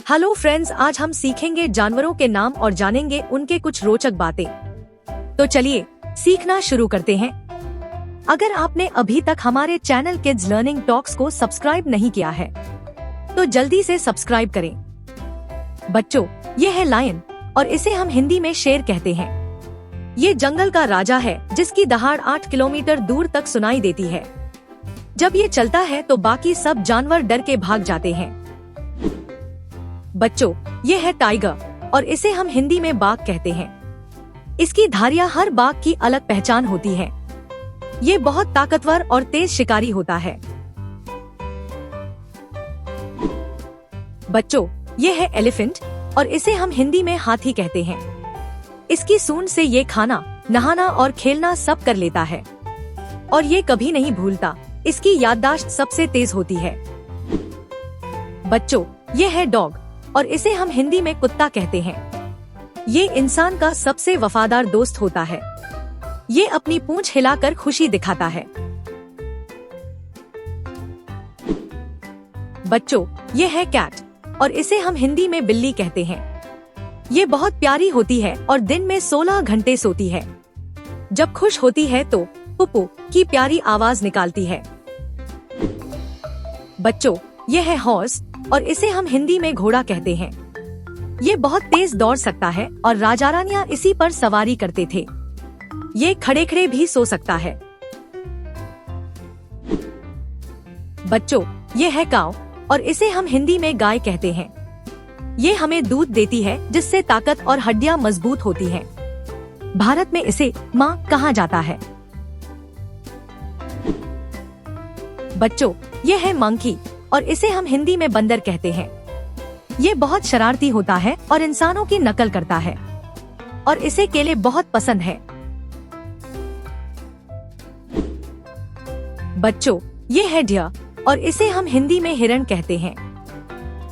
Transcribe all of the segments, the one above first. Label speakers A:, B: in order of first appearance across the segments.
A: Hello friends, आज हम सीखेंगे जानवरों के नाम और जानेंगे उनके कुछ रोचक बातें। तो चलिए सीखना शुरू करते हैं। अगर आपने अभी तक हमारे चैनल किड्स लर्निंग टॉक्स को सब्सक्राइब नहीं किया है तो जल्दी से सब्सक्राइब करें। बच्चों, ये है लायन और इसे हम हिंदी में शेर कहते हैं। ये जंगल का राजा है जिसकी दहाड़ 8 किलोमीटर दूर तक सुनाई देती है। जब ये चलता है तो बाकी सब जानवर डर के भाग जाते हैं। बच्चों, ये है टाइगर और इसे हम हिंदी में बाघ कहते हैं। इसकी धारियां हर बाघ की अलग पहचान होती है। ये बहुत ताकतवर और तेज शिकारी होता है। बच्चों, ये है एलिफेंट और इसे हम हिंदी में हाथी कहते हैं। इसकी सूंड से ये खाना, नहाना और खेलना सब कर लेता है और ये कभी नहीं भूलता। इसकी याददाश्त सबसे तेज होती है। बच्चों, ये है डॉग और इसे हम हिंदी में कुत्ता कहते हैं। ये इंसान का सबसे वफादार दोस्त होता है। ये अपनी पूंछ हिलाकर खुशी दिखाता है। बच्चों, ये है कैट और इसे हम हिंदी में बिल्ली कहते हैं। ये बहुत प्यारी होती है और दिन में 16 घंटे सोती है। जब खुश होती है तो पुप्पू की प्यारी आवाज निकालती है। बच्चों, ये है हॉर्स और इसे हम हिंदी में घोड़ा कहते हैं। ये बहुत तेज दौड़ सकता है और राजा रानियां इसी पर सवारी करते थे। ये खड़े खड़े भी सो सकता है। बच्चों, ये है काऊ और इसे हम हिंदी में गाय कहते हैं। ये हमें दूध देती है जिससे ताकत और हड्डियां मजबूत होती हैं। भारत में इसे माँ कहा जाता है। बच्चों, ये है मंकी और इसे हम हिंदी में बंदर कहते हैं। ये बहुत शरारती होता है और इंसानों की नकल करता है और इसे केले बहुत पसंद है। बच्चों, ये है डियर और इसे हम हिंदी में हिरण कहते हैं।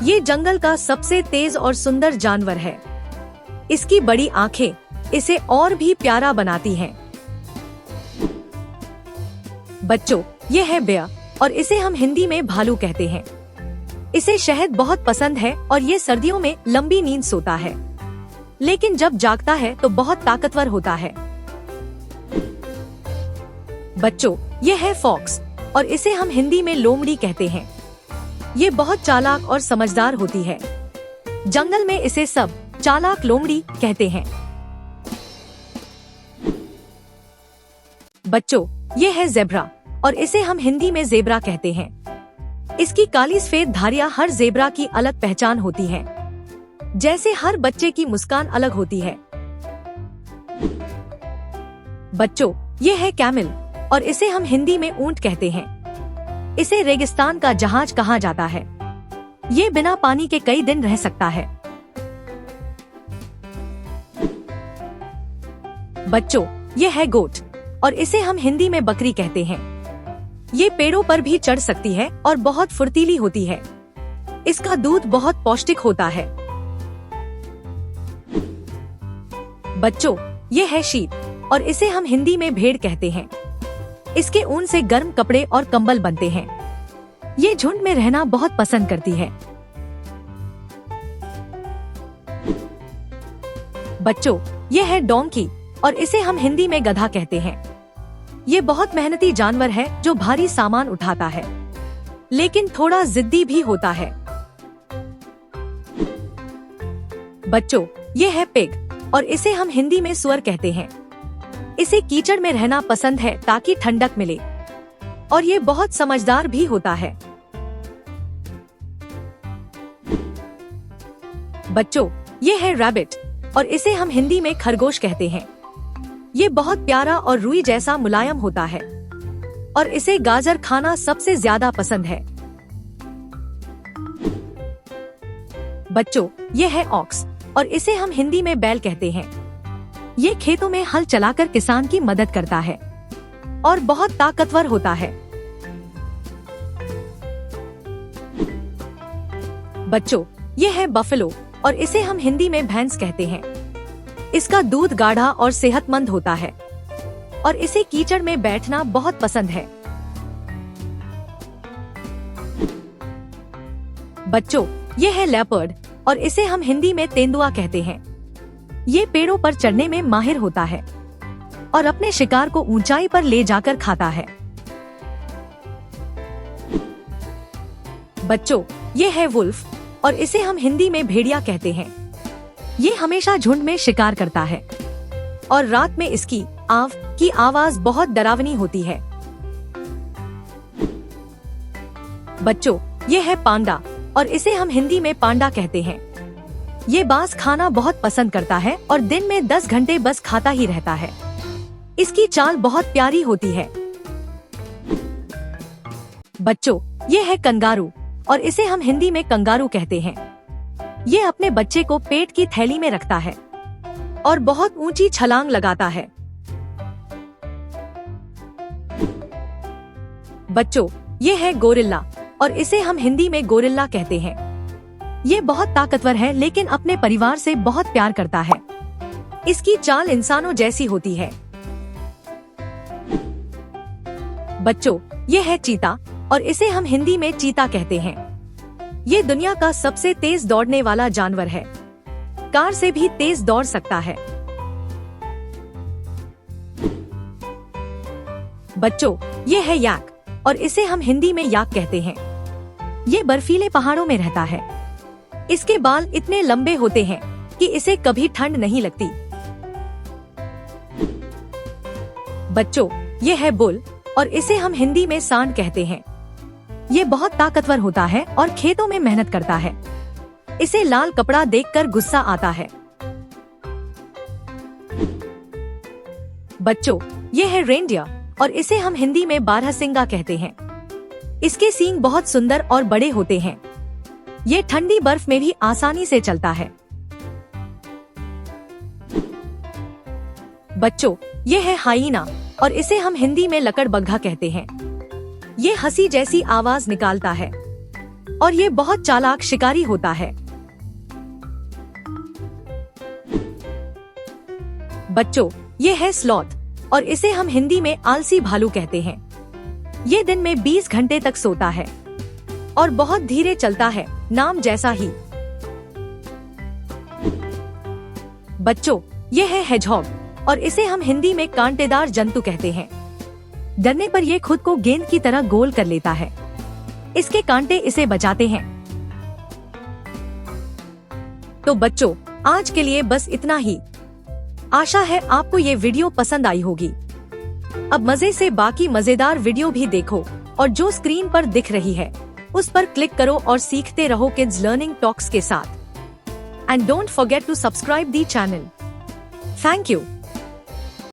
A: ये जंगल का सबसे तेज और सुंदर जानवर है। इसकी बड़ी आंखें इसे और भी प्यारा बनाती हैं। बच्चों, ये है बेयर और इसे हम हिंदी में भालू कहते हैं। इसे शहद बहुत पसंद है और ये सर्दियों में लंबी नींद सोता है, लेकिन जब जागता है तो बहुत ताकतवर होता है। बच्चों, ये है फॉक्स और इसे हम हिंदी में लोमड़ी कहते हैं। ये बहुत चालाक और समझदार होती है। जंगल में इसे सब चालाक लोमड़ी कहते हैं। बच्चों, ये है जेब्रा और इसे हम हिंदी में जेब्रा कहते हैं। इसकी काली सफेद धारियां हर जेब्रा की अलग पहचान होती है। जैसे हर बच्चे की मुस्कान अलग होती है। बच्चों, ये है कैमल और इसे हम हिंदी में ऊंट कहते हैं। इसे रेगिस्तान का जहाज कहा जाता है। ये बिना पानी के कई दिन रह सकता है। बच्चों, ये है गोट और इसे हम हिंदी में बकरी कहते हैं। ये पेड़ों पर भी चढ़ सकती है और बहुत फुर्तीली होती है। इसका दूध बहुत पौष्टिक होता है। बच्चों, ये है शीप और इसे हम हिंदी में भेड़ कहते हैं। इसके ऊन से गर्म कपड़े और कंबल बनते हैं। ये झुंड में रहना बहुत पसंद करती है। बच्चों, ये है डोंकी और इसे हम हिंदी में गधा कहते हैं। ये बहुत मेहनती जानवर है जो भारी सामान उठाता है, लेकिन थोड़ा जिद्दी भी होता है। बच्चों, ये है पिग और इसे हम हिंदी में सुअर कहते हैं। इसे कीचड़ में रहना पसंद है ताकि ठंडक मिले और ये बहुत समझदार भी होता है। बच्चों, ये है रैबिट और इसे हम हिंदी में खरगोश कहते हैं। ये बहुत प्यारा और रुई जैसा मुलायम होता है और इसे गाजर खाना सबसे ज्यादा पसंद है। बच्चों, ये है ऑक्स और इसे हम हिंदी में बैल कहते हैं। ये खेतों में हल चलाकर किसान की मदद करता है और बहुत ताकतवर होता है। बच्चों, ये है बफेलो और इसे हम हिंदी में भैंस कहते हैं। इसका दूध गाढ़ा और सेहतमंद होता है और इसे कीचड़ में बैठना बहुत पसंद है। बच्चों, ये है लेपर्ड और इसे हम हिंदी में तेंदुआ कहते हैं। ये पेड़ों पर चढ़ने में माहिर होता है और अपने शिकार को ऊंचाई पर ले जाकर खाता है। बच्चों, ये है वुल्फ और इसे हम हिंदी में भेड़िया कहते हैं। ये हमेशा झुंड में शिकार करता है और रात में इसकी आव की आवाज बहुत डरावनी होती है। बच्चों, ये है पांडा और इसे हम हिंदी में पांडा कहते हैं। ये बांस खाना बहुत पसंद करता है और दिन में 10 घंटे बस खाता ही रहता है। इसकी चाल बहुत प्यारी होती है। बच्चों, ये है कंगारू और इसे हम हिंदी में कंगारू कहते हैं। ये अपने बच्चे को पेट की थैली में रखता है और बहुत ऊंची छलांग लगाता है। बच्चों, ये है गोरिल्ला और इसे हम हिंदी में गोरिल्ला कहते हैं। ये बहुत ताकतवर है लेकिन अपने परिवार से बहुत प्यार करता है। इसकी चाल इंसानों जैसी होती है। बच्चों, ये है चीता और इसे हम हिंदी में चीता कहते हैं। ये दुनिया का सबसे तेज दौड़ने वाला जानवर है। कार से भी तेज दौड़ सकता है। बच्चों, ये है याक और इसे हम हिंदी में याक कहते हैं। ये बर्फीले पहाड़ों में रहता है। इसके बाल इतने लंबे होते हैं कि इसे कभी ठंड नहीं लगती। बच्चों, ये है बुल और इसे हम हिंदी में सांड कहते हैं। ये बहुत ताकतवर होता है और खेतों में मेहनत करता है। इसे लाल कपड़ा देखकर गुस्सा आता है। बच्चों, ये है रेनडियर और इसे हम हिंदी में बारहसिंगा कहते हैं। इसके सींग बहुत सुंदर और बड़े होते हैं। ये ठंडी बर्फ में भी आसानी से चलता है। बच्चों, ये है हाइना और इसे हम हिंदी में लकड़बग्घा कहते हैं। ये हंसी जैसी आवाज निकालता है और ये बहुत चालाक शिकारी होता है। बच्चों, ये है स्लॉथ और इसे हम हिंदी में आलसी भालू कहते हैं। ये दिन में 20 घंटे तक सोता है और बहुत धीरे चलता है, नाम जैसा ही। बच्चों, ये है हेजहॉग और इसे हम हिंदी में कांटेदार जंतु कहते हैं। डरने पर ये खुद को गेंद की तरह गोल कर लेता है। इसके कांटे इसे बचाते हैं। तो बच्चों, आज के लिए बस इतना ही। आशा है आपको ये वीडियो पसंद आई होगी। अब मजे से बाकी मजेदार वीडियो भी देखो और जो स्क्रीन पर दिख रही है उस पर क्लिक करो और सीखते रहो किड्स लर्निंग टॉक्स के साथ। And don't forget to subscribe the channel. Thank you.